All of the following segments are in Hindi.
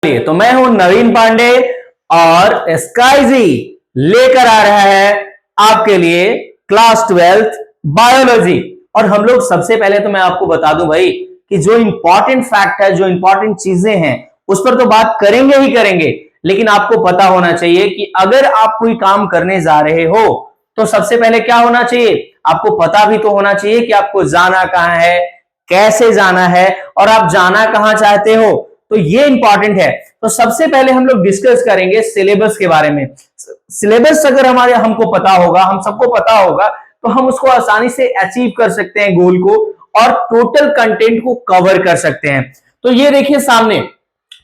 तो मैं हूं नवीन पांडे और स्काईजी लेकर आ रहा है आपके लिए क्लास 12th बायोलॉजी। और हम लोग सबसे पहले तो मैं आपको बता दूं भाई कि जो इंपॉर्टेंट फैक्ट है, जो इंपॉर्टेंट चीजें हैं, उस पर तो बात करेंगे ही करेंगे। लेकिन आपको पता होना चाहिए कि अगर आप कोई काम करने जा रहे हो तो सबसे पहले क्या होना चाहिए, आपको पता भी तो होना चाहिए कि आपको जाना कहां है, कैसे जाना है और आप जाना कहां चाहते हो। तो ये इंपॉर्टेंट है। तो सबसे पहले हम लोग डिस्कस करेंगे सिलेबस के बारे में। सिलेबस अगर हमारे हमको पता होगा, हम सबको पता होगा, तो हम उसको आसानी से अचीव कर सकते हैं गोल को, और टोटल कंटेंट को कवर कर सकते हैं। तो ये देखिए सामने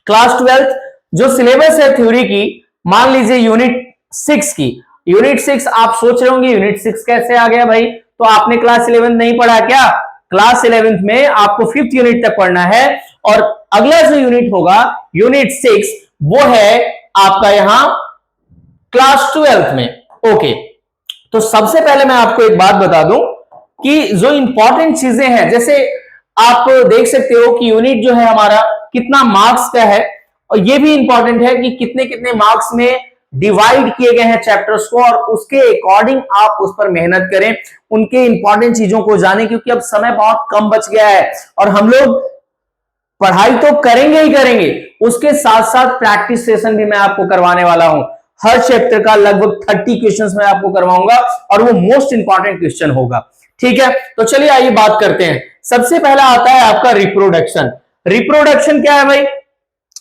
क्लास 12th जो सिलेबस है थ्योरी की, मान लीजिए यूनिट 6 की। यूनिट 6 आप सोच रहे होंगे यूनिट 6 कैसे आ गया भाई, तो आपने क्लास 11 नहीं पढ़ा क्या? क्लास 11th में आपको 5th यूनिट तक पढ़ना है, और अगला जो यूनिट होगा यूनिट 6 वो है आपका यहां क्लास 12th में। ओके, तो सबसे पहले मैं आपको एक बात बता दूं कि जो इंपॉर्टेंट चीजें हैं, जैसे आप देख सकते हो कि यूनिट जो है हमारा कितना मार्क्स का है, और ये भी इंपॉर्टेंट है कि कितने कितने मार्क्स में डिवाइड किए गए हैं चैप्टर्स को, और उसके अकॉर्डिंग आप उस पर मेहनत करें, उनके इंपॉर्टेंट चीजों को जानें, क्योंकि अब समय बहुत कम बच गया है और हम लोग पढ़ाई तो करेंगे ही करेंगे, उसके साथ साथ प्रैक्टिस सेशन भी मैं आपको करवाने वाला हूं। हर चैप्टर का लगभग 30 क्वेश्चंस मैं आपको करवाऊंगा, और वो मोस्ट इंपॉर्टेंट क्वेश्चन होगा। ठीक है, तो चलिए आइए बात करते हैं। सबसे पहला आता है आपका रिप्रोडक्शन। रिप्रोडक्शन क्या है भाई?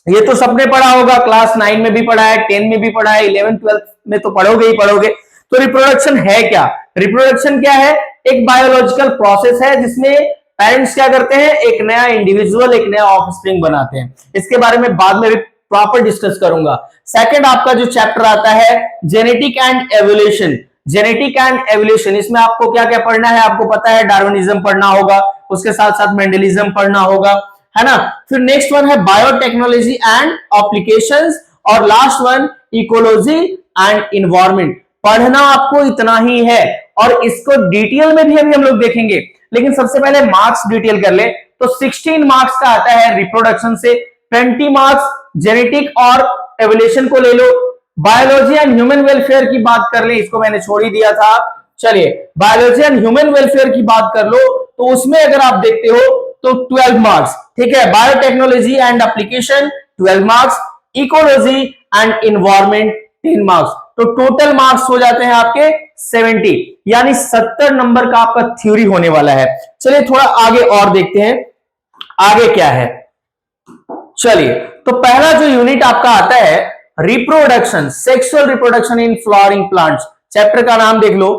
ये तो सबने पढ़ा होगा, क्लास 9 में भी पढ़ा है, 10 में भी पढ़ा है, 11 12 में तो पढ़ोगे ही पढ़ोगे। तो रिप्रोडक्शन है क्या? रिप्रोडक्शन क्या है? एक बायोलॉजिकल प्रोसेस है जिसमें पेरेंट्स क्या करते हैं, एक नया इंडिविजुअल, एक नया ऑफस्प्रिंग बनाते हैं। इसके बारे में बाद में भी प्रॉपर डिस्कस करूंगा। सेकंड आपका जो चैप्टर आता है genetic and evolution. Genetic and evolution, इसमें आपको क्या क्या पढ़ना है? आपको पता है डार्विनिज्म पढ़ना होगा, उसके साथ साथ मेंडलिज्म पढ़ना होगा, है ना। फिर नेक्स्ट वन है बायोटेक्नोलॉजी एंड एप्लीकेशंस, और last one ecology and environment. पढ़ना आपको इतना ही है, और इसको डिटेल में भी अभी हम लोग देखेंगे, लेकिन सबसे पहले मार्क्स डिटेल कर ले। तो 16 मार्क्स का आता है रिप्रोडक्शन से, 20 मार्क्स जेनेटिक और एवोल्यूशन को ले लो। बायोलॉजी एंड ह्यूमन वेलफेयर की बात कर ले, इसको मैंने छोड़ ही दिया था। चलिए बायोलॉजी एंड ह्यूमन वेलफेयर की बात कर लो, तो उसमें अगर आप देखते हो तो 12 मार्क्स। ठीक है, biotechnology and application 12 marks, ecology and environment 10 marks. तो टोटल मार्क्स हो जाते हैं आपके 70, यानी 70 नंबर का आपका थ्योरी होने वाला है। चलिए थोड़ा आगे और देखते हैं आगे क्या है। चलिए, तो पहला जो यूनिट आपका आता है reproduction, sexual reproduction in flowering plants. Chapter का नाम देख लो,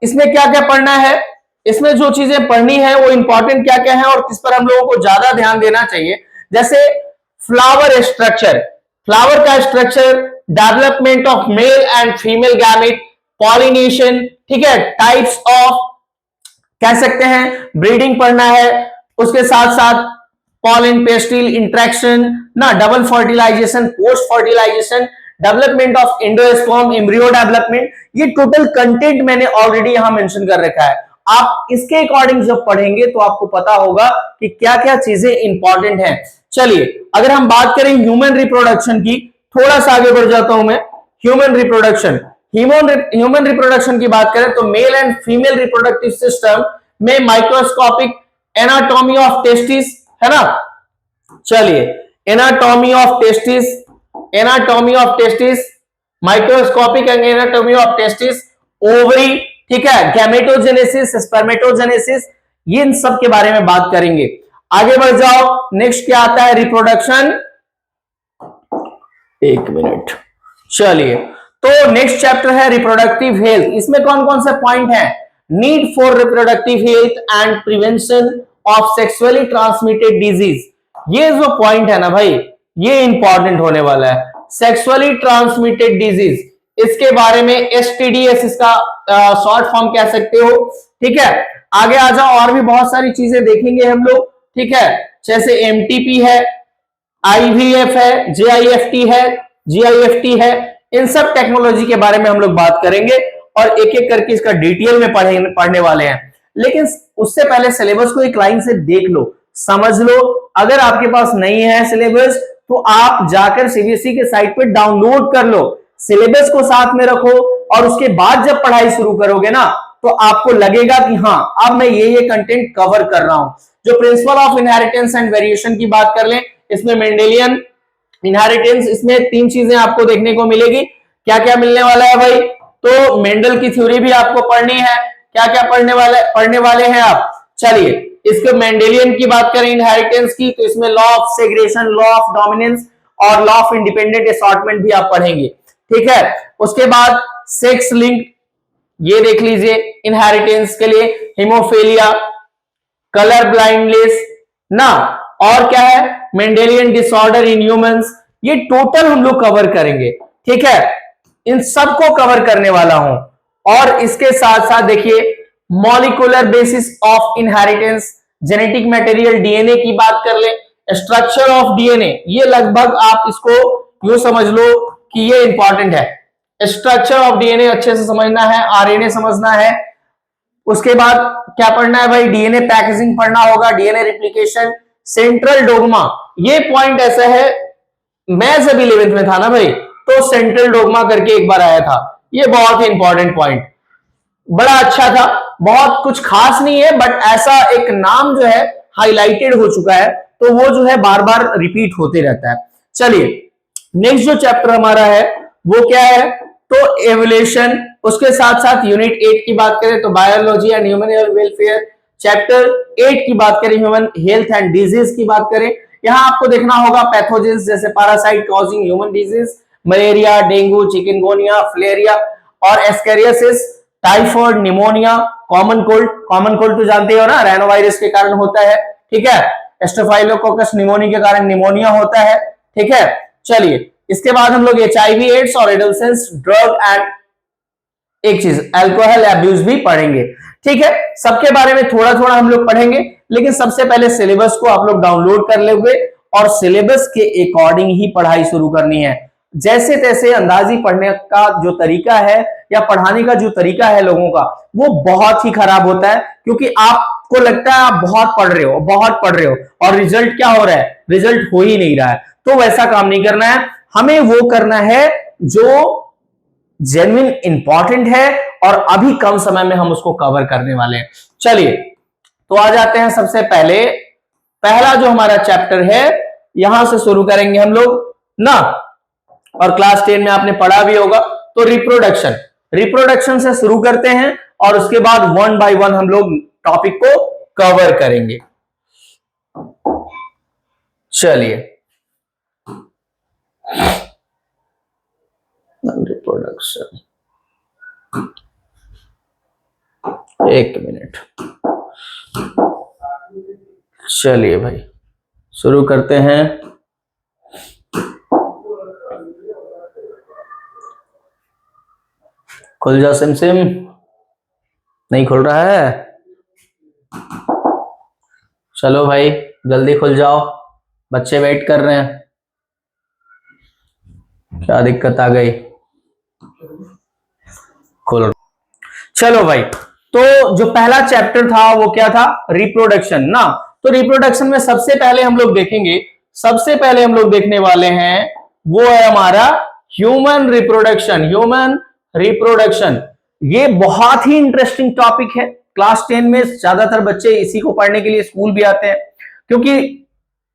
इसमें क्या क्या पढ़ना है, इसमें जो चीजें पढ़नी है वो इंपॉर्टेंट क्या क्या है और किस पर हम लोगों को ज्यादा ध्यान देना चाहिए। जैसे फ्लावर स्ट्रक्चर, फ्लावर का structure, development of male and female gamete, pollination, ठीक है, टाइप्स ऑफ, कह सकते हैं ब्रीडिंग पढ़ना है, उसके साथ साथ पॉलन पेस्टिल इंट्रैक्शन ना, double fertilization, post fertilization, development of endosperm, embryo development. ये टोटल कंटेंट मैंने ऑलरेडी यहां मेंशन कर रखा है। आप इसके अकॉर्डिंग जब पढ़ेंगे तो आपको पता होगा कि क्या क्या चीजें इंपॉर्टेंट हैं। चलिए अगर हम बात करें ह्यूमन रिप्रोडक्शन की, थोड़ा सा आगे बढ़ जाता हूं मैं। ह्यूमन रिप्रोडक्शन, ह्यूमन रिप्रोडक्शन की बात करें तो mail and female reproductive system में माइक्रोस्कोपिक एनाटॉमी ऑफ टेस्टिस, है ना। चलिए anatomy of testis, anatomy of testis, microscopic anatomy of testis, ovary, ठीक है, गैमेटोजेनेसिस, स्पर्मेटोजेनेसिस, ये इन सब के बारे में बात करेंगे। आगे बढ़ जाओ, नेक्स्ट क्या आता है रिप्रोडक्शन, एक मिनट। चलिए, तो नेक्स्ट चैप्टर है रिप्रोडक्टिव हेल्थ। इसमें कौन कौन से पॉइंट हैं? Need for reproductive health and prevention of sexually transmitted disease. ये जो पॉइंट है ना भाई, ये इंपॉर्टेंट होने वाला है। सेक्सुअली ट्रांसमिटेड डिजीज, इसके बारे में एसटीडीएस इसका शॉर्ट फॉर्म कह सकते हो। ठीक है, आगे आ जाओ, और भी बहुत सारी चीजें देखेंगे हम लोग। ठीक है, जैसे एमटीपी है, आईवीएफ है, जेआईएफटी है, जीआईएफटी है, इन सब टेक्नोलॉजी के बारे में हम लोग बात करेंगे, और एक एक करके इसका डिटेल में पढ़ने वाले हैं। लेकिन उससे पहले सिलेबस को एक लाइन से देख लो, समझ लो। अगर आपके पास नहीं है सिलेबस तो आप जाकर सीबीएसई के साइट पे डाउनलोड कर लो, सिलेबस को साथ में रखो और उसके बाद जब पढ़ाई शुरू करोगे ना तो आपको लगेगा कि हाँ अब मैं ये कंटेंट कवर कर रहा हूं। जो principle of inheritance and variation की बात कर लें, इसमें मेंडेलियन इनहेरिटेंस, इसमें 3 चीजें आपको देखने को मिलेगी। क्या क्या मिलने वाला है भाई? तो मेंडल की थ्योरी भी आपको पढ़नी है। क्या क्या पढ़ने वाले हैं आप? चलिए, इसके मेंडेलियन की बात करें इनहेरिटेंस की, तो इसमें law of segregation, law of dominance और लॉ ऑफ इंडिपेंडेंट असॉर्टमेंट भी आप पढ़ेंगे। ठीक है, उसके बाद सेक्स लिंक, ये देख लीजिए इनहेरिटेंस के लिए, हिमोफेलिया, कलर ब्लाइंडनेस ना, और क्या है मेंडेलियन डिसऑर्डर इन ह्यूमंस, ये टोटल हम लोग कवर करेंगे। ठीक है, इन सब को कवर करने वाला हूं। और इसके साथ साथ देखिए molecular basis of inheritance, genetic material DNA की बात कर ले, स्ट्रक्चर ऑफ डीएनए, ये लगभग आप इसको यूं समझ लो कि ये इंपॉर्टेंट है। स्ट्रक्चर ऑफ डीएनए अच्छे से समझना है, आरएनए समझना है। उसके बाद क्या पढ़ना है भाई? डीएनए पैकेजिंग पढ़ना होगा, डीएनए रिप्लिकेशन, सेंट्रल डोग्मा। ये पॉइंट ऐसा है, मैं जब 11th में था ना भाई तो सेंट्रल डोग्मा करके एक बार आया था, ये बहुत ही इंपॉर्टेंट पॉइंट, बड़ा अच्छा था, बहुत कुछ खास नहीं है बट ऐसा एक नाम जो है हाईलाइटेड हो चुका है तो वो जो है बार बार रिपीट होते रहता है। चलिए, नेक्स्ट जो चैप्टर हमारा है वो क्या है? तो एवोल्यूशन। उसके साथ साथ यूनिट 8 की बात करें तो biology and human welfare, chapter 8 की बात करें ह्यूमन हेल्थ एंड डिजीज की बात करें, यहां आपको देखना होगा पैथोजेंस जैसे parasite causing human disease, malaria, dengue, chikungunya, filaria और ascariasis, typhoid, pneumonia, common cold. Common cold तो जानते हो ना, राइनोवायरस के कारण होता है। ठीक है, स्टेफाइलोकोकस निमोनिया के कारण निमोनिया होता है। ठीक है, चलिए, इसके बाद हम लोग एचआईवी एड्स और एडोलेसेंस ड्रग एंड एक चीज अल्कोहल अब्यूज भी पढ़ेंगे। ठीक है, सबके बारे में थोड़ा थोड़ा हम लोग पढ़ेंगे, लेकिन सबसे पहले सिलेबस को आप लोग डाउनलोड कर लोगे और सिलेबस के अकॉर्डिंग ही पढ़ाई शुरू करनी है। जैसे तैसे अंदाजी पढ़ने का जो तरीका है या पढ़ाने का जो तरीका है लोगों का, वो बहुत ही खराब होता है, क्योंकि आपको लगता है आप बहुत पढ़ रहे हो और रिजल्ट क्या हो रहा है? रिजल्ट हो ही नहीं रहा है। तो वैसा काम नहीं करना है, हमें वो करना है जो जेन्युइन इंपॉर्टेंट है और अभी कम समय में हम उसको कवर करने वाले हैं। चलिए, तो आ जाते हैं सबसे पहले, पहला जो हमारा चैप्टर है यहां से शुरू करेंगे हम लोग ना, और क्लास 10 में आपने पढ़ा भी होगा, तो रिप्रोडक्शन से शुरू करते हैं और उसके बाद 1 बाय 1 हम लोग टॉपिक को कवर करेंगे। चलिए, रिप्रोडक्शन, एक मिनट, चलिए भाई शुरू करते हैं। खुल जाओ सिम, नहीं खुल रहा है? चलो भाई जल्दी खुल जाओ, बच्चे वेट कर रहे हैं। क्या दिक्कत आ गई? खोलो। चलो भाई, तो जो पहला चैप्टर था वो क्या था? रिप्रोडक्शन ना। तो रिप्रोडक्शन में सबसे पहले हम लोग देखेंगे, सबसे पहले हम लोग देखने वाले हैं वो है हमारा ह्यूमन रिप्रोडक्शन। ये बहुत ही इंटरेस्टिंग टॉपिक है, क्लास 10 में ज्यादातर बच्चे इसी को पढ़ने के लिए स्कूल भी आते हैं, क्योंकि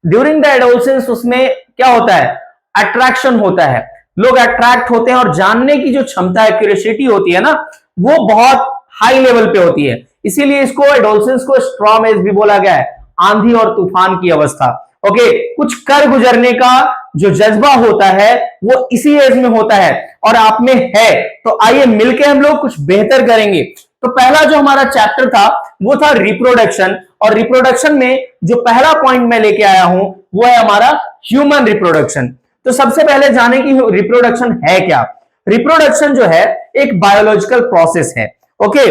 ड्यूरिंग द एडोलेसेंस उसमें क्या होता है? अट्रैक्शन होता है, लोग अट्रैक्ट होते हैं और जानने की जो क्षमता है, क्यूरियोसिटी होती है ना, वो बहुत हाई लेवल पे होती है। इसीलिए इसको एडोलेसेंस को स्ट्रॉम एज भी बोला गया है, आंधी और तूफान की अवस्था। ओके, कुछ कर गुजरने का जो जज्बा होता है वो इसी एज में होता है और आप में है। तो आइए मिलके हम लोग कुछ बेहतर करेंगे। तो पहला जो हमारा चैप्टर था वो था रिप्रोडक्शन, और रिप्रोडक्शन में जो पहला पॉइंट मैं लेके आया हूं वो है हमारा ह्यूमन रिप्रोडक्शन। तो सबसे पहले जाने की रिप्रोडक्शन है क्या? रिप्रोडक्शन जो है एक बायोलॉजिकल प्रोसेस है। ओके,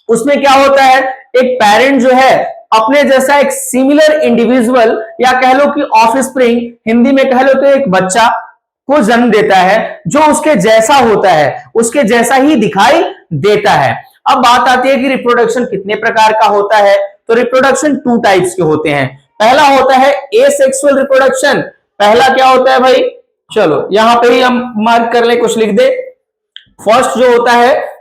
उसमें क्या होता है? एक पेरेंट जो है अपने जैसा एक सिमिलर इंडिविजुअल या कह लो कि ऑफस्प्रिंग, हिंदी में कह लो तो एक बच्चा को जन्म देता है जो उसके जैसा होता है, उसके जैसा ही दिखाई देता है। अब बात आती है कि रिप्रोडक्शन कितने प्रकार का होता है? तो रिप्रोडक्शन 2 टाइप्स के होते हैं। पहला होता है एसेक्सुअल रिप्रोडक्शन, पहला क्या होता है भाई, चलो यहां पे ही हम मार्क कर ले, कुछ लिख दे। फर्स्ट जो होता है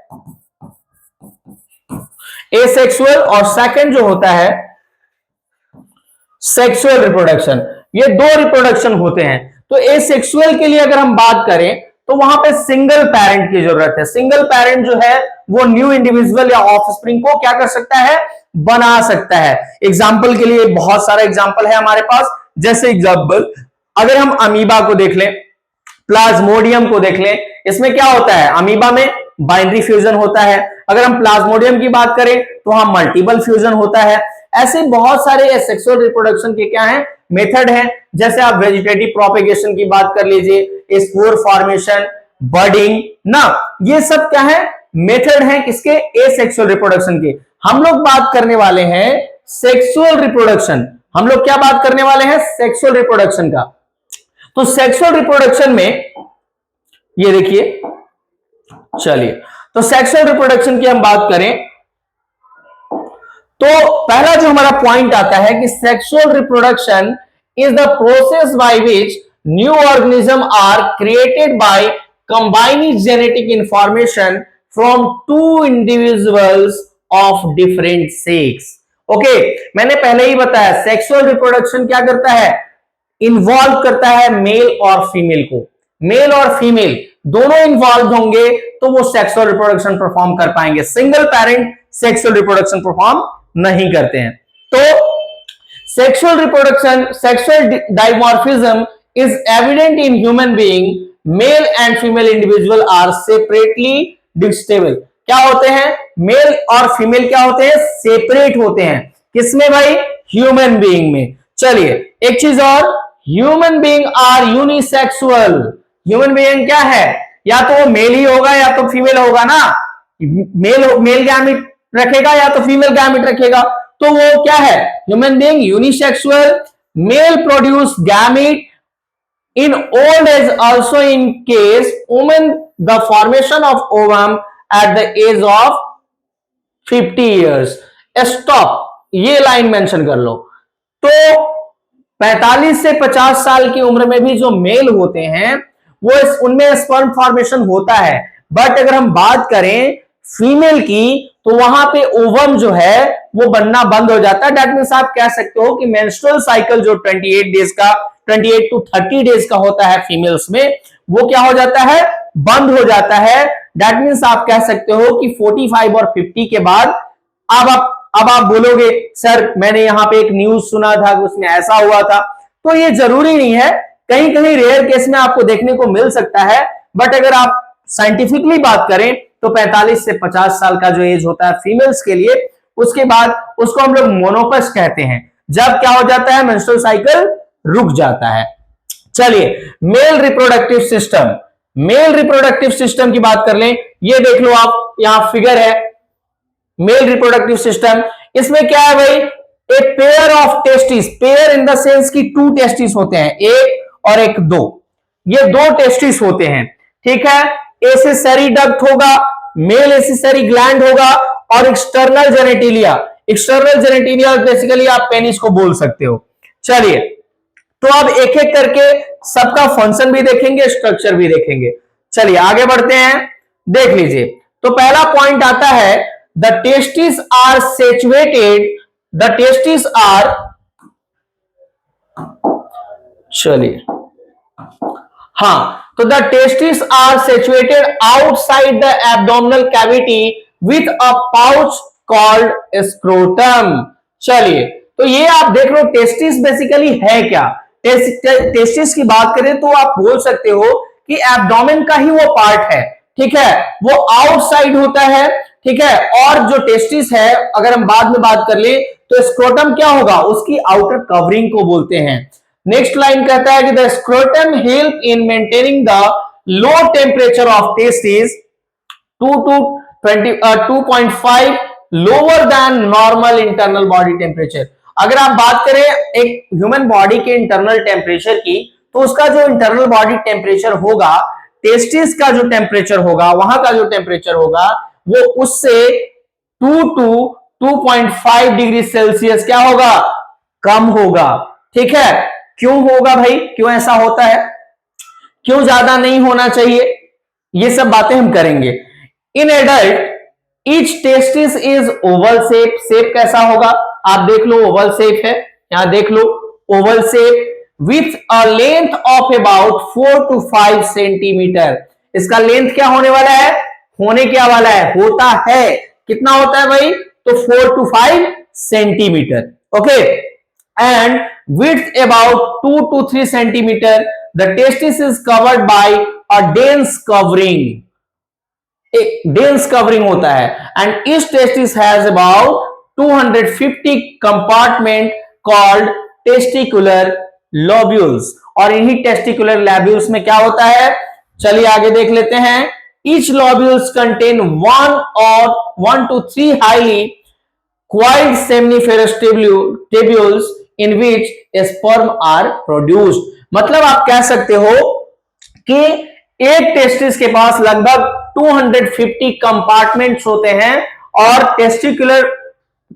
एसेक्सुअल और सेकंड जो होता है सेक्सुअल रिप्रोडक्शन। ये दो रिप्रोडक्शन होते हैं। तो एसेक्सुअल के लिए अगर हम बात करें तो वहां पे सिंगल पेरेंट की जरूरत है। सिंगल पेरेंट जो है वो न्यू इंडिविजुअल या ऑफस्प्रिंग को क्या कर सकता है, बना सकता है। एग्जाम्पल के लिए बहुत सारा एग्जाम्पल है हमारे पास। जैसे एग्जाम्पल अगर हम अमीबा को देख लें, प्लाज्मोडियम को देख लें, इसमें क्या होता है, अमीबा में बाइनरी फ्यूजन होता है। अगर हम प्लाज्मोडियम की बात करें तो वहां मल्टीपल फ्यूजन होता है। ऐसे बहुत सारे सेक्सुअल रिप्रोडक्शन के क्या है, मेथड है। जैसे आप वेजिटेटिव प्रोपेगेशन की बात कर लीजिए, स्पोर फॉर्मेशन, बर्डिंग ना, ये सब क्या है, मेथड है किसके, एसेक्सुअल रिप्रोडक्शन के। हम लोग बात करने वाले हैं सेक्सुअल रिप्रोडक्शन। हम लोग क्या बात करने वाले हैं, सेक्सुअल रिप्रोडक्शन का। तो सेक्सुअल रिप्रोडक्शन में ये देखिए, चलिए तो सेक्सुअल रिप्रोडक्शन की हम बात करें तो पहला जो हमारा पॉइंट आता है कि sexual reproduction is the process by which new organism are created by combining genetic information from two individuals of different sex. Okay, मैंने पहले ही बताया सेक्सुअल रिप्रोडक्शन क्या करता है, इन्वॉल्व करता है मेल और फीमेल को। मेल और फीमेल दोनों इन्वॉल्व होंगे तो वो सेक्सुअल रिप्रोडक्शन परफॉर्म कर पाएंगे। Single parent sexual reproduction perform नहीं करते हैं। तो sexual reproduction, sexual dimorphism is evident in human being. Male and female individual are separately distinguished. क्या होते हैं, मेल और फीमेल क्या होते हैं, सेपरेट होते हैं। किसमें भाई, ह्यूमन बीइंग में। चलिए एक चीज और, human being are unisexual. Human being क्या है, या तो वो मेल ही होगा या तो फीमेल होगा ना। मेल गैमेट रखेगा या तो फीमेल गैमेट रखेगा। तो वो क्या है, human being unisexual. Male produce gamete in old age, also in case women the formation of ovum at the age of 50 years। Stop, ये लाइन मेंशन कर लो। तो 45 से 50 साल की उम्र में भी जो मेल होते हैं वो उनमें स्पर्म फॉर्मेशन होता है। बट अगर हम बात करें फीमेल की तो वहां पे ओवम जो है वो बनना बंद हो जाता है। दैट मींस आप कह सकते हो कि मेंस्ट्रुअल साइकिल जो 28 डेज का, 28 टू 30 डेज का होता है फीमेल्स में, वो क्या हो जाता है, बंद हो जाता है। दैट मींस आप कह सकते हो कि 45 और 50 के बाद अब आप बोलोगे सर मैंने यहां पे एक न्यूज सुना था उसमें ऐसा हुआ था। तो ये जरूरी नहीं है, कहीं कहीं रेयर केस में आपको देखने को मिल सकता है। बट अगर आप साइंटिफिकली बात करें तो 45 से 50 साल का जो एज होता है फीमेल्स के लिए, उसके बाद उसको हम लोग मोनोपस कहते हैं, जब क्या हो जाता है, मेंस्ट्रुअल साइकिल रुक जाता है। चलिए male reproductive system, male reproductive system की बात कर लें। ये देख लो आप, यहां फिगर है मेल रिप्रोडक्टिव सिस्टम। इसमें क्या है भाई, एक pair of testis, pair in the sense की 2 टेस्टिस होते हैं, एक और एक दो, ये 2 टेस्टिस होते हैं। ठीक है, एसेसरी डक्ट होगा, मेल एसेसरी ग्लैंड होगा और external genitalia. External genitalia basically आप पेनिस को बोल सकते हो। चलिए तो अब एक एक करके सबका फंक्शन भी देखेंगे, स्ट्रक्चर भी देखेंगे। चलिए आगे बढ़ते हैं, देख लीजिए। तो पहला पॉइंट आता है the testis are situated, the testis are, चलिए हाँ, तो the testis are situated outside the abdominal cavity with a pouch called scrotum. चलिए तो ये आप देख लो टेस्टिस बेसिकली है क्या। टेस्टिस की बात करें तो आप बोल सकते हो कि एब्डोमेन का ही वो पार्ट है। ठीक है, वो आउटसाइड होता है। ठीक है, और जो टेस्टिस है अगर हम बाद में बात कर ले तो स्क्रोटम क्या होगा, उसकी आउटर कवरिंग को बोलते हैं। नेक्स्ट लाइन कहता है कि the scrotum help in maintaining the low temperature of testis 2.5 lower than normal internal body temperature. अगर आप बात करें एक ह्यूमन बॉडी के इंटरनल टेम्परेचर की, तो उसका जो इंटरनल बॉडी टेम्परेचर होगा, टेस्टिस का जो टेम्परेचर होगा, वहां का जो टेम्परेचर होगा वो उससे 2 to 2.5 डिग्री सेल्सियस क्या होगा, कम होगा। ठीक है, क्यों होगा भाई, क्यों ऐसा होता है, क्यों ज्यादा नहीं होना चाहिए, ये सब बातें हम करेंगे। In adult each testis is Oval shape, shape कैसा होगा, आप देख लो ओवल शेप है, यहां देख लो oval shape with a length of about 4 to 5 centimetre. इसका लेंथ क्या होने वाला है, होने क्या वाला है, होता है, कितना होता है भाई, तो 4 to 5 centimetre, okay. And width about 2 to 3 centimeter. The testis is covered by a dense covering. एक dense covering होता है and each testis has about 250 compartment called testicular lobules. और इन्हीं testicular lobules में क्या होता है, चलिए आगे देख लेते हैं। Each lobules contain one to three highly coiled seminiferous tubules in which sperm are produced। मतलब आप कह सकते हो कि एक टेस्टिस के पास लगभग 250 कंपार्टमेंट्स होते हैं, और टेस्टिकुलर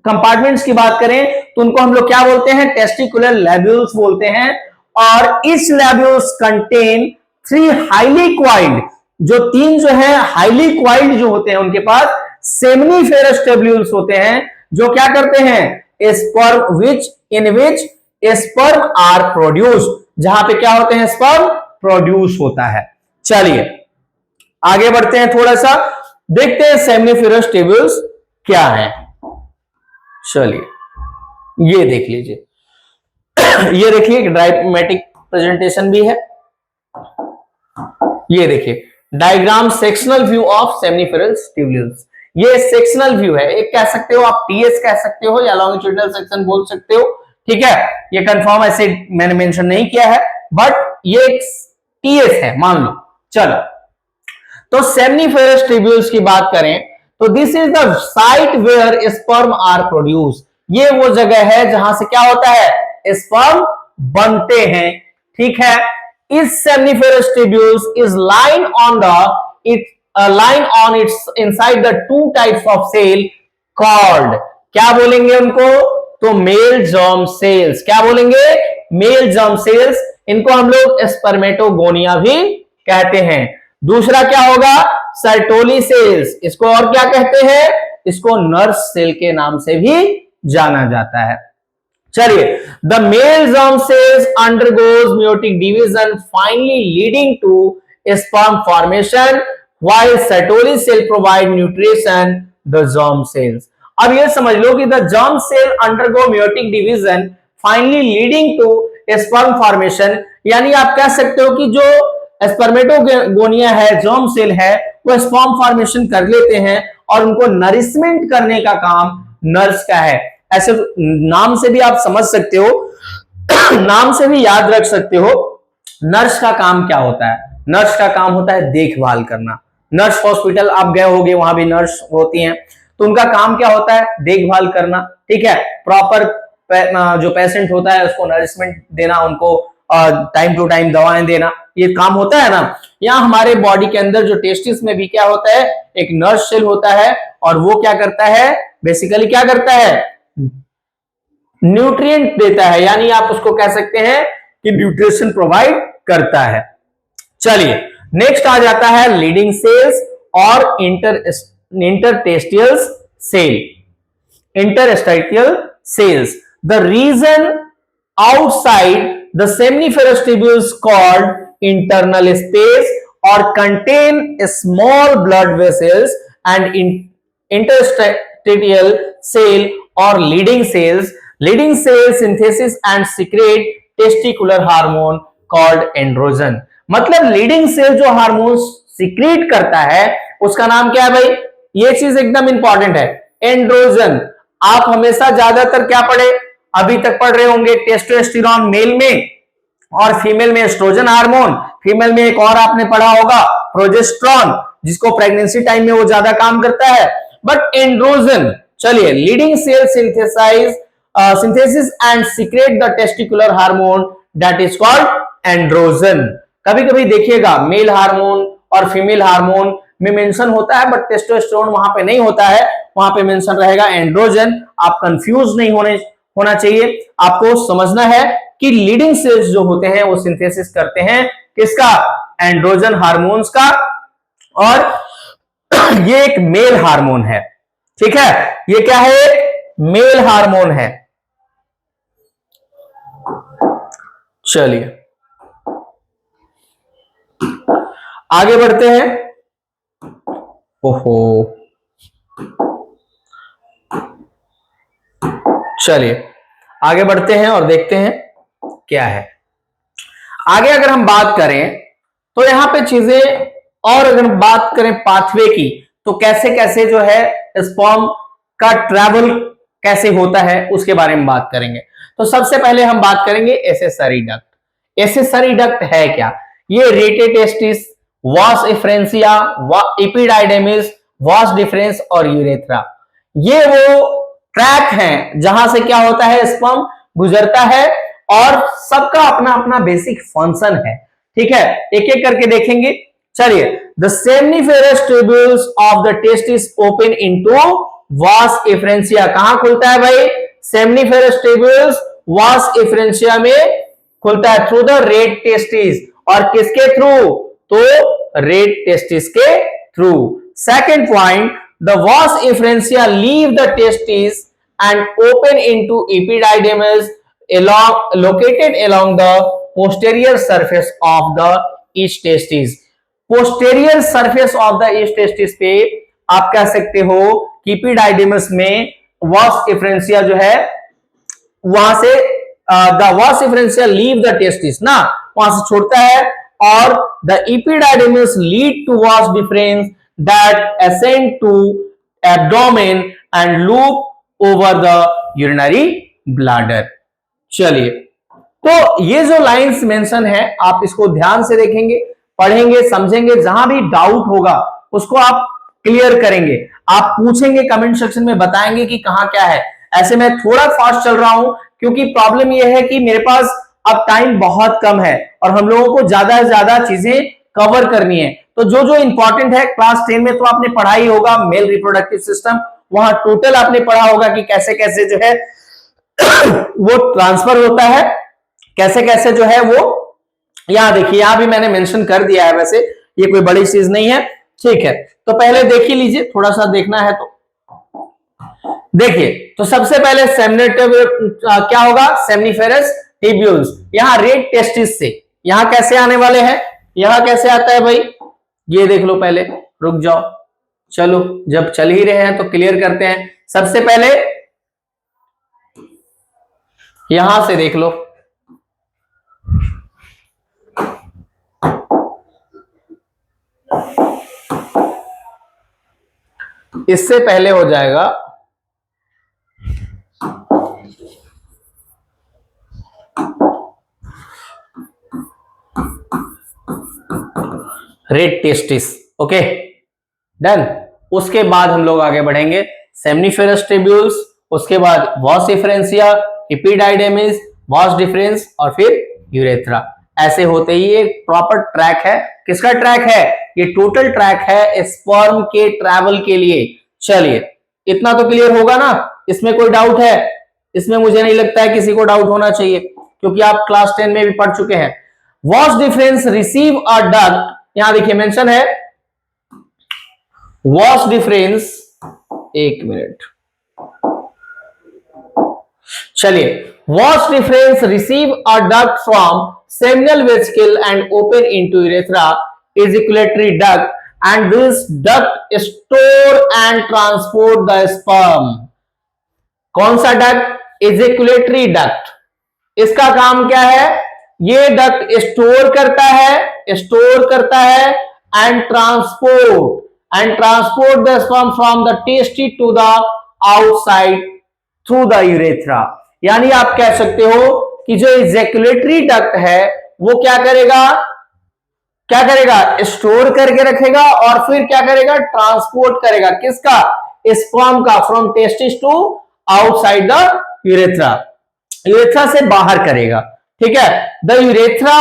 कंपार्टमेंट्स की बात करें तो उनको हम लोग क्या बोलते हैं, टेस्टिकुलर लैब्यूल्स बोलते हैं। और इस लैब्यूल्स कंटेन 3 हाईली क्वाइल्ड, जो तीन जो है हाईली क्वाइल्ड जो होते हैं उनके पास सेमिनिफेरस ट्यूब्यूल्स होते हैं, जो क्या करते हैं, sperm in which sperm are produced, जहां पे क्या होते हैं, स्पर्म प्रोड्यूस होता है। चलिए आगे बढ़ते हैं, थोड़ा सा देखते हैं सेमिनिफेरस ट्यूब्यूल्स क्या है। चलिए ये देख लीजिए ये देखिए डायग्रामेटिक प्रेजेंटेशन भी है, ये देखिए diagram sectional view of seminiferous tubules. ये सेक्शनल व्यू है, एक कह सकते हो आप टीएस कह सकते हो या लॉन्गिट्यूडिनल सेक्शन बोल सकते हो, ठीक है। ये कंफर्म ऐसे मैंने मेंशन नहीं किया है, बट ये एक टीएस है मान लो। चलो तो सेमिनिफेरस ट्यूब्यूल्स की बात करें तो this is the site where sperm are produce. ये वो जगह है जहां से क्या होता है, स्पर्म बनते हैं, ठीक है। इस seminiferous tubules is line on its inside the 2 types of cell called, क्या बोलेंगे उनको, तो मेल जर्म सेल्स। क्या बोलेंगे, मेल जर्म सेल्स। इनको हम लोग स्पर्मेटोगोनिया भी कहते हैं। दूसरा क्या होगा, सर्टोली सेल्स। इसको और क्या कहते हैं, इसको नर्स सेल के नाम से भी जाना जाता है। चलिए, the male germ cells undergoes meiotic division finally leading to sperm formation while Sertoli cell provide nutrition the germ cells। अब ये समझ लो कि the germ cell undergo meiotic division finally leading to sperm formation, यानी आप कह सकते हो कि जो स्पर्मेटोगोनिया है, जर्म सेल है, वो स्पर्म फॉर्मेशन कर लेते हैं और उनको नरिशमेंट करने का काम नर्स का है। ऐसे नाम से भी आप समझ सकते हो नाम से भी याद रख सकते हो, नर्स का काम क्या होता है, नर्स का काम होता है देखभाल करना। नर्स हॉस्पिटल आप गए होंगे, वहां भी नर्स होती हैं, तो उनका काम क्या होता है, देखभाल करना, ठीक है। प्रॉपर जो पेशेंट होता है उसको नरिशमेंट देना, उनको टाइम टू टाइम दवाएं देना, ये काम होता है ना। यहाँ हमारे बॉडी के अंदर जो टेस्टिस में भी क्या होता है, एक नर्स सेल होता है, और वो क्या करता है, बेसिकली क्या करता है, न्यूट्रिएंट देता है, यानी आप उसको कह सकते हैं कि न्यूट्रिशन प्रोवाइड करता है। चलिए नेक्स्ट आ जाता है लीडिंग सेल्स और interstitial cell. Interstitial cells, the region outside the seminiferous tubules called internal space or contain small blood vessels and interstitial cell or leading cells synthesis and secrete testicular hormone called androgen। मतलब लीडिंग सेल जो हार्मोन सिक्रीट करता है उसका नाम क्या है भाई, ये चीज एकदम इंपॉर्टेंट है, एंड्रोजन। आप हमेशा ज्यादातर क्या पढ़े, अभी तक पढ़ रहे होंगे टेस्टोस्टेरोन मेल में और फीमेल में एस्ट्रोजन हार्मोन, फीमेल में एक और आपने पढ़ा होगा प्रोजेस्टेरॉन, जिसको प्रेगनेंसी टाइम में वो ज्यादा काम करता है। बट एंड्रोजन, चलिए Leydig cell synthesis and secrete the testicular hormone that is called androgen. कभी कभी देखिएगा मेल हार्मोन और फीमेल हार्मोन में मेंशन होता है, बट टेस्टोस्टेरोन वहां पे नहीं होता है, वहां पे मेंशन रहेगा एंड्रोजन। आप कंफ्यूज नहीं होना चाहिए, आपको समझना है कि लीडिंग सेल्स जो होते हैं वो सिंथेसिस करते हैं किसका, एंड्रोजन हार्मोन्स का, और ये एक मेल हार्मोन है, ठीक है, ये क्या है, मेल हार्मोन है। चलिए आगे बढ़ते हैं। ओहो, चलिए आगे बढ़ते हैं और देखते हैं क्या है आगे। अगर हम बात करें तो यहां पे चीजें, और अगर हम बात करें पाथवे की, तो कैसे कैसे जो है स्पर्म का ट्रैवल कैसे होता है उसके बारे में बात करेंगे। तो सबसे पहले हम बात करेंगे एसेसरी डक्ट। एसेसरी डक्ट है क्या, ये रेटेटेस्टिस, वास एफ्रेंसिया, एपिडाइडेमिस, वास डिफरेंस और यूरेथ्रा, ये वो ट्रैक हैं जहां से क्या होता है, स्पर्म गुजरता है, और सबका अपना अपना बेसिक फंक्शन है, ठीक है, एक एक करके देखेंगे। चलिए, the सेमनिफेरस tubules of the testis open into वास एफ्रेंसिया, कहां खुलता है भाई, सेमनिफेरस ट्यूब्यूल्स वास एफ्रेंसिया में खुलता है, थ्रू द रेड टेस्टिस, और किसके थ्रू, तो रेड टेस्टिस के through. Second point, the vas efferentia leave the testis and open into epididymis located along the posterior surface of the each testis। posterior surface of the each testis पे आप कह सकते हो कि epididymis में vas efferentia जो है वहां से the vas efferentia leave the testis ना, वहां से छोड़ता है, और the epididymis lead to vas deferens that ascend to abdomen and loop over the urinary bladder। चलिए, तो ये जो लाइंस मेंशन है आप इसको ध्यान से देखेंगे, पढ़ेंगे, समझेंगे, जहां भी डाउट होगा उसको आप क्लियर करेंगे, आप पूछेंगे कमेंट सेक्शन में, बताएंगे कि कहां क्या है। ऐसे मैं थोड़ा फास्ट चल रहा हूं क्योंकि प्रॉब्लम यह है कि मेरे पास अब टाइम बहुत कम है और हम लोगों को ज्यादा से ज्यादा चीजें कवर करनी है। तो जो जो इंपॉर्टेंट है क्लास 10 में तो आपने पढ़ा ही होगा, मेल रिप्रोडक्टिव सिस्टम, वहां टोटल आपने पढ़ा होगा कि कैसे कैसे जो है वो ट्रांसफर होता है, कैसे कैसे जो है वो, यहां देखिए, यहां भी मैंने मेंशन कर दिया है, वैसे ये कोई बड़ी चीज नहीं है, ठीक है। तो पहले देख ही लीजिए, थोड़ा सा देखना है तो देखिए। तो सबसे पहले क्या होगा, सेमनिफेरस ट्यूब्यूल्स, यहां रेड टेस्टिस से यहां कैसे आने वाले हैं, यहां कैसे आता है भाई, ये देख लो, पहले रुक जाओ, चलो जब चल ही रहे हैं तो क्लियर करते हैं। सबसे पहले यहां से देख लो, इससे पहले हो जाएगा रेड टेस्टिस, ओके डन। उसके बाद हम लोग आगे बढ़ेंगे, सेमनिफेरस ट्यूब्यूल्स, उसके बाद वास एफ्रेंसिया, एपिडाइडेमिस, वास डिफरेंस और फिर यूरेथ्रा। ऐसे होते ही एक प्रॉपर ट्रैक है। किसका ट्रैक है, ये टोटल ट्रैक है स्पर्म के ट्रैवल के लिए। चलिए, इतना तो क्लियर होगा ना, इसमें कोई डाउट है, इसमें मुझे नहीं लगता है किसी को डाउट होना चाहिए क्योंकि आप क्लास 10 में भी पढ़ चुके हैं। Vas deferens receive a duct, यहां देखिए मेंशन है वास डिफरेंस, एक मिनट, चलिए, vas deferens receive a duct from seminal vesicle and open into urethra ejaculatory duct and this duct store and transport the sperm। कौन सा डक्ट, ejaculatory duct, इसका काम क्या है, ये डक्ट स्टोर करता है and transport the sperm from the testis to the outside through the urethra. यानी आप कह सकते हो कि जो इजैकुलेटरी डक्ट है वो क्या करेगा, स्टोर करके रखेगा और फिर क्या करेगा, ट्रांसपोर्ट करेगा, किसका, स्पर्म का, from testis to outside the urethra, urethra से बाहर करेगा, ठीक है। The urethra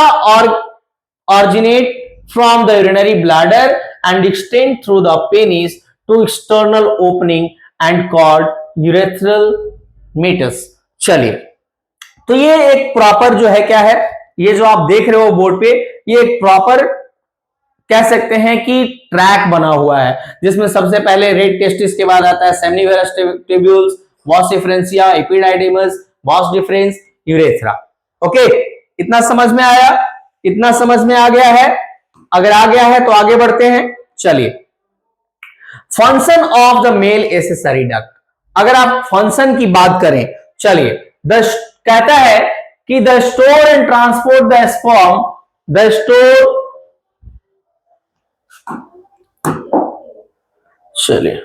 originate from the urinary bladder and extend through the penis to external opening and called urethral meatus। चलिए, तो ये एक प्रॉपर जो है क्या है, ये जो आप देख रहे हो बोर्ड पे, ये एक प्रॉपर कह सकते हैं कि ट्रैक बना हुआ है, जिसमें सबसे पहले रेड टेस्टिस के बाद आता है सेमनीवेरस ट्यूब्यूल्स, वास differentia, एपिडाइडिमस, vas deferens, urethra. Okay, इतना समझ में आया? इतना समझ में आ गया है? अगर आ गया है तो आगे बढ़ते हैं। चलिए, function of the male accessory duct, अगर आप फंक्शन की बात करें, चलिए, कहता है कि the store and transport the sperm, the store, चलिए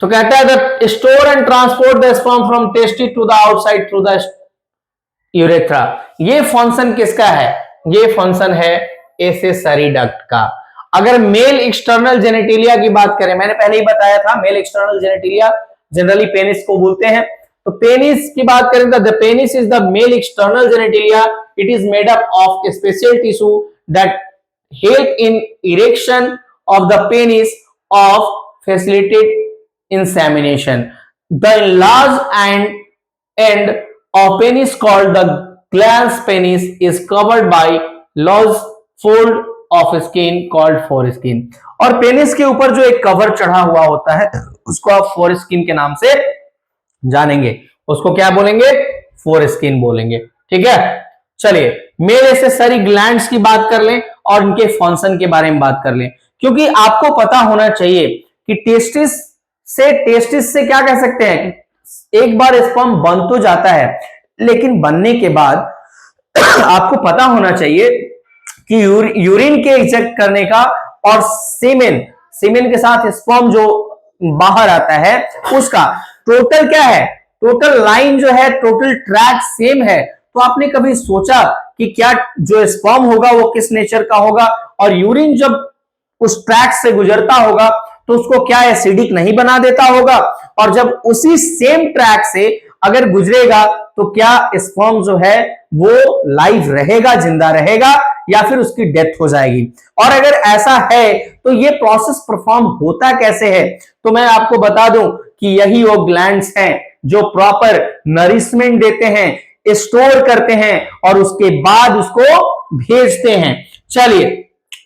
तो कहता है the store and transport the sperm from testis to the outside through the urethra. ये फंक्शन किसका है? ये फंक्शन है एसेसरी डक्ट का। अगर मेल एक्सटर्नल जेनेटिलिया की बात करें, मैंने पहले ही बताया था male external genitalia generally penis को बोलते हैं, तो पेनिस की बात करें तो the penis is the male external genitalia, it is made up of special tissue that help in erection of the penis of facilitate insemination. The enlarged end of penis called the glans penis is covered by large fold of skin called foreskin. और पेनिस के ऊपर जो एक कवर चढ़ा हुआ होता है उसको आप फोरस्किन के नाम से जानेंगे। उसको क्या बोलेंगे? फोरस्किन बोलेंगे। ठीक है, चलिए मेल एसेसरी ग्लैंड्स की बात कर लें और इनके फंक्शन के बारे में बात कर लें, क्योंकि आपको पता होना चाहिए कि टेस्टिस से क्या कह सकते हैं कि एक बार स्पर्म बन तो जाता है, लेकिन बनने के बाद आपको पता होना चाहिए कि यूरिन के इजेक्ट करने का और सीमेन के साथ स्पर्म जो बाहर आता है उसका टोटल क्या है, टोटल लाइन जो है, टोटल ट्रैक सेम है। तो आपने कभी सोचा कि क्या जो स्पर्म होगा वो किस नेचर का होगा, और यूरिन जब उस ट्रैक से गुजरता होगा तो उसको क्या एसिडिक नहीं बना देता होगा, और जब उसी सेम ट्रैक से अगर गुजरेगा तो क्या स्पर्म जो है वो लाइव रहेगा, जिंदा रहेगा, या फिर उसकी डेथ हो जाएगी। और अगर ऐसा है तो ये प्रोसेस परफॉर्म होता कैसे है, तो मैं आपको बता दूं कि यही वो ग्लैंड्स हैं जो प्रॉपर नरिशमेंट देते हैं, स्टोर करते हैं और उसके बाद उसको भेजते हैं। चलिए,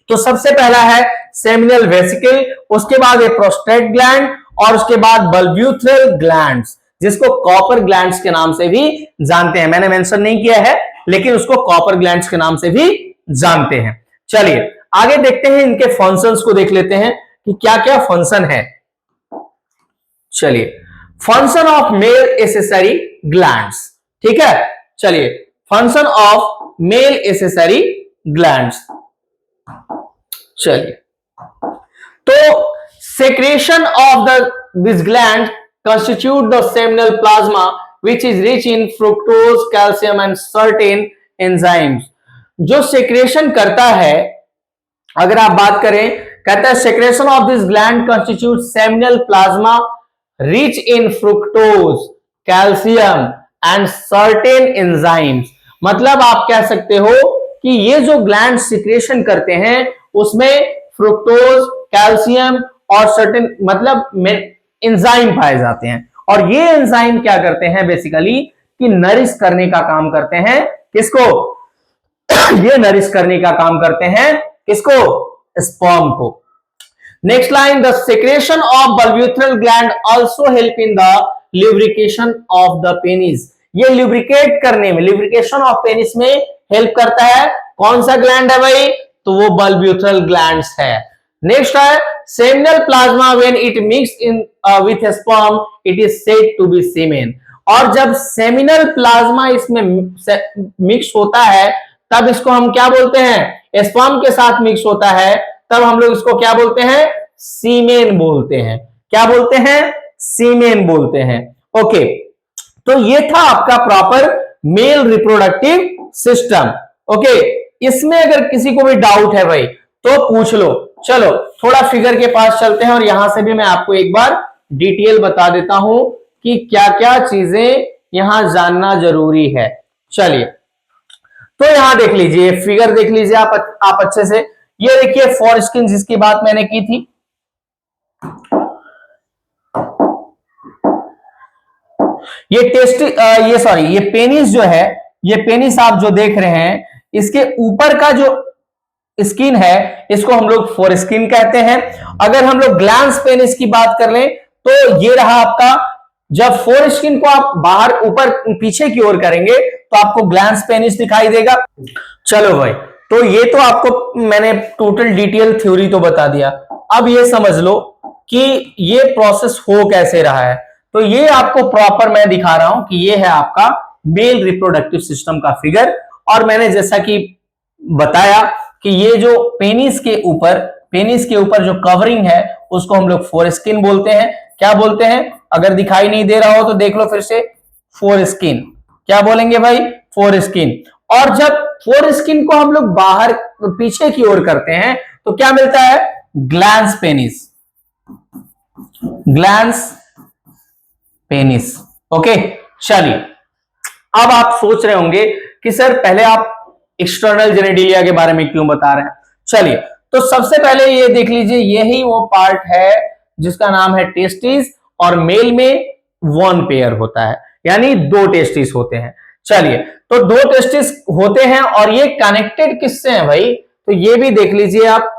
तो सबसे पहला है सेमिनल वेसिकल, उसके बाद ये प्रोस्टेट ग्लैंड, और उसके बाद बल्ब्यूथरल ग्लैंड्स, जिसको कॉपर ग्लैंड्स के नाम से भी जानते हैं। मैंने मेंशन नहीं किया है, लेकिन उसको कॉपर ग्लैंड्स के नाम से भी जानते हैं। चलिए आगे देखते हैं, इनके फंक्शंस को देख लेते हैं कि क्या क्या फंक्शन है। चलिए, function of male accessory glands, ठीक है। चलिए, function of male accessory glands, चलिए, तो secretion of this gland constitute the seminal plasma which is rich in fructose, calcium and certain enzymes। जो secretion करता है, अगर आप बात करें, कहता है secretion of this gland constitutes seminal plasma rich in fructose, calcium and certain enzymes। मतलब आप कह सकते हो कि ये जो ग्लैंड सिक्रेशन करते हैं उसमें फ्रुक्टोज, कैल्शियम और सर्टेन मतलब एंजाइम पाए जाते हैं, और ये एंजाइम क्या करते हैं बेसिकली कि नरिश करने का काम करते हैं। किसको? ये नरिश करने का काम करते हैं किसको? स्पर्म को। Next line, the secretion of bulbourethral gland also help in the lubrication of the penis. ये ल्यूब्रिकेट करने में, ल्यूब्रिकेशन ऑफ पेनिस में हेल्प करता है। कौन सा ग्लैंड है भाई? तो वो बल्ब्यूथरल ग्लैंड्स है। नेक्स्ट है seminal plasma, when it mix in with sperm it is said to be semen. और जब सेमिनल प्लाज्मा इसमें मिक्स होता है तब इसको हम क्या बोलते हैं? स्पर्म के साथ मिक्स होता है तब हम लोग इसको क्या बोलते हैं? सीमेन बोलते हैं। क्या बोलते हैं? सीमेन बोलते हैं। ओके, तो ये था आपका proper male reproductive system. Okay, इसमें अगर किसी को भी डाउट है भाई तो पूछ लो। चलो थोड़ा फिगर के पास चलते हैं और यहां से भी मैं आपको एक बार डिटेल बता देता हूं कि क्या क्या चीजें यहां जानना जरूरी है। चलिए, तो यहां देख लीजिए, फिगर देख लीजिए आप अच्छे से। ये देखिए फोरस्किन जिसकी बात मैंने की थी, ये पेनिस जो है, ये पेनिस आप जो देख रहे हैं, इसके ऊपर का जो स्किन है इसको हम लोग फोरस्किन कहते हैं। अगर हम लोग ग्लैंस पेनिस की बात कर लें तो ये रहा आपका, जब फोरस्किन को आप बाहर ऊपर पीछे की ओर करेंगे तो आपको ग्लैंस पेनिस दिखाई देगा। चलो भाई, तो ये तो आपको मैंने टोटल डिटेल थ्योरी तो बता दिया। अब ये समझ लो कि ये प्रोसेस हो कैसे रहा है। तो ये आपको प्रॉपर मैं दिखा रहा हूं कि ये है आपका मेल रिप्रोडक्टिव सिस्टम का फिगर। और मैंने जैसा कि बताया कि ये जो पेनिस के ऊपर जो कवरिंग है उसको हम लोग फोरस्किन बोलते हैं। क्या बोलते हैं? अगर दिखाई नहीं दे रहा हो तो देख लो फिर से, फोरस्किन। क्या बोलेंगे भाई? फोरस्किन। और जब फोरस्किन को हम लोग बाहर पीछे की ओर करते हैं तो क्या मिलता है? Glans penis. Glans penis. Okay, चलिए। अब आप सोच रहे होंगे कि सर पहले आप एक्सटर्नल जेनेटिलिया के बारे में क्यों बता रहे हैं। चलिए, तो सबसे पहले ये देख लीजिए, यही वो पार्ट है जिसका नाम है टेस्टिस, और मेल में वन पेयर होता है, यानी दो टेस्टिस होते हैं। चलिए, तो दो टेस्टिस होते हैं और ये कनेक्टेड किससे हैं भाई? तो ये भी देख लीजिए आप।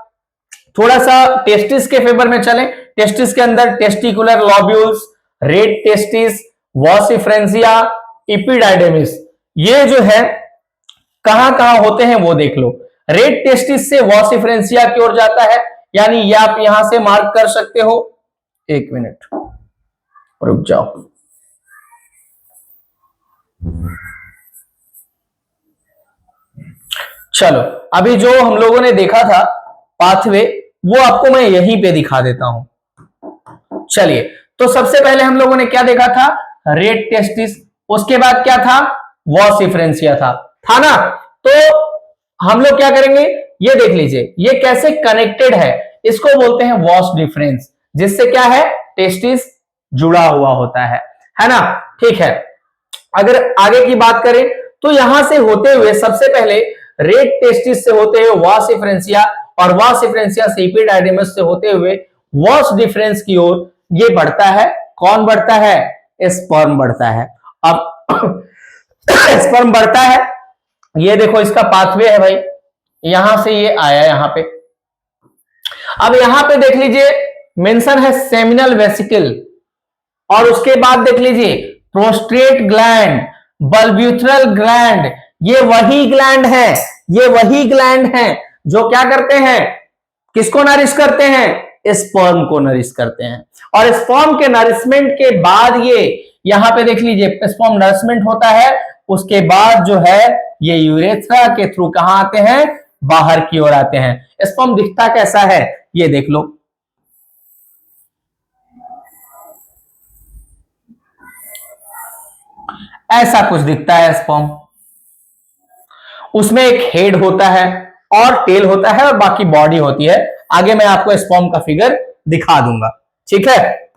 थोड़ा सा टेस्टिस के फेवर में चलें। टेस्टिस के अंदर टेस्टिकुलर लॉब्यूल्स, रेड टेस्टिस, वॉसिफ्रेंसिया, इपिडाइडेमिस, ये जो है कहां कहां होते हैं वो देख लो। रेड टेस्टिस से वॉसिफ्रेंसिया की ओर जाता है, यानी ये आप यहां से मार्क कर सकते हो। एक मिनट रुक जाओ। चलो, अभी जो हम लोगों ने देखा था पाथवे, वो आपको मैं यहीं पे दिखा देता हूं। चलिए, तो सबसे पहले हम लोगों ने क्या देखा था? Red testis. उसके बाद क्या था? वॉसिफ्रेंसिया था ना? तो हम लोग क्या करेंगे, ये देख लीजिए, ये कैसे कनेक्टेड है। इसको बोलते हैं वॉस डिफरेंस, जिससे क्या है? टेस्टिस जुड़ा हुआ होता है ना? ठीक है। अगर आगे की बात करें तो यहां से होते हुए सबसे पहले रेड टेस्टिस से होते हुए वॉसिफ्रेंसिया, और वॉसिफ्रेंसिया से इपिडाइडिमस से होते हुए वॉस डिफरेंस की ओर ये बढ़ता है। कौन बढ़ता है? स्पर्म बढ़ता है। अब स्पर्म बढ़ता है, ये देखो इसका पाथवे है भाई, यहां से ये आया यहां पे। अब यहां पे देख लीजिए मेंशन है सेमिनल वेसिकल, और उसके बाद देख लीजिए प्रोस्टेट ग्लैंड, बल्ब्यूथरल ग्लैंड। ये वही ग्लैंड है जो क्या करते हैं? किसको नरिश करते हैं? स्पर्म को नरिश करते हैं। और स्पर्म के नरिशमेंट के बाद ये यहां पे देख लीजिए स्पर्म नरिशमेंट होता है, उसके बाद जो है ये यूरेथ्रा के थ्रू कहां आते हैं? बाहर की ओर आते हैं। स्पर्म दिखता कैसा है ये देख लो। ऐसा कुछ दिखता है स्पर्म। उसमें एक हेड होता है और टेल होता है और बाकी बॉडी होती है। आगे मैं आपको स्पर्म का फिगर दिखा दूंगा, ठीक है।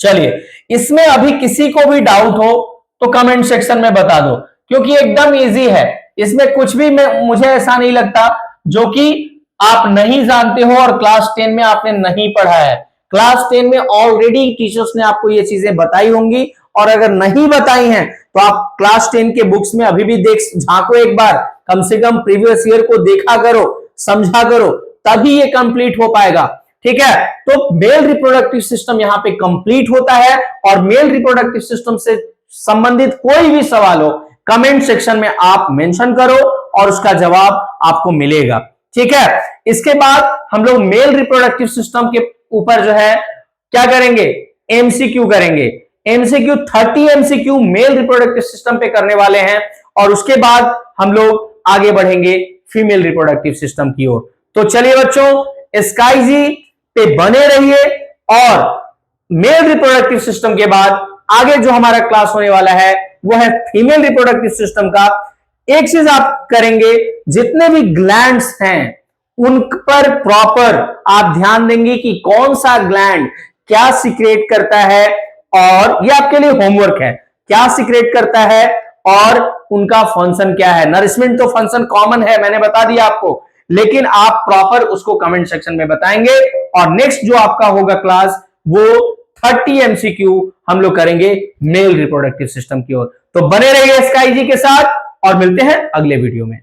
चलिए, इसमें अभी किसी को भी डाउट हो तो कमेंट सेक्शन में बता दो, क्योंकि एकदम इजी है। इसमें कुछ भी मुझे ऐसा नहीं लगता जो कि आप नहीं जानते हो और क्लास 10 में आपने नहीं पढ़ा है। क्लास 10 में ऑलरेडी टीचर्स ने आपको ये चीजें बताई होंगी, और अगर नहीं बताई हैं तो आप क्लास 10 के बुक्स में अभी भी झांको एक बार, कम से कम प्रीवियस ईयर को देखा करो, समझा करो, तभी ये कंप्लीट हो पाएगा, ठीक है। तो मेल रिप्रोडक्टिव सिस्टम यहां पे कंप्लीट होता है, और मेल रिप्रोडक्टिव सिस्टम से संबंधित कोई भी सवाल हो कमेंट सेक्शन में आप मेंशन करो और उसका जवाब आपको मिलेगा, ठीक है। इसके बाद हम लोग मेल रिप्रोडक्टिव सिस्टम के ऊपर जो है क्या करेंगे? एमसीक्यू करेंगे। MCQ 30 MCQ male reproductive system पे करने वाले हैं, और उसके बाद हम लोग आगे बढ़ेंगे फीमेल रिप्रोडक्टिव सिस्टम की ओर। तो चलिए बच्चों, स्काईजी पे बने रहिए, और मेल रिप्रोडक्टिव सिस्टम के बाद आगे जो हमारा क्लास होने वाला है वो है फीमेल रिप्रोडक्टिव सिस्टम का। एक चीज आप करेंगे, जितने भी ग्लैंड्स हैं उन पर प्रॉपर आप ध्यान देंगे कि कौन सा ग्लैंड क्या सीक्रेट करता है, और ये आपके लिए होमवर्क है, क्या सीक्रेट करता है और उनका फंक्शन क्या है। नरिशमेंट तो फंक्शन कॉमन है, मैंने बता दिया आपको, लेकिन आप प्रॉपर उसको कमेंट सेक्शन में बताएंगे। और नेक्स्ट जो आपका होगा क्लास वो 30 एमसीक्यू हम लोग करेंगे मेल रिप्रोडक्टिव सिस्टम की ओर। तो बने रहिए स्काई जी के साथ और मिलते हैं अगले वीडियो में।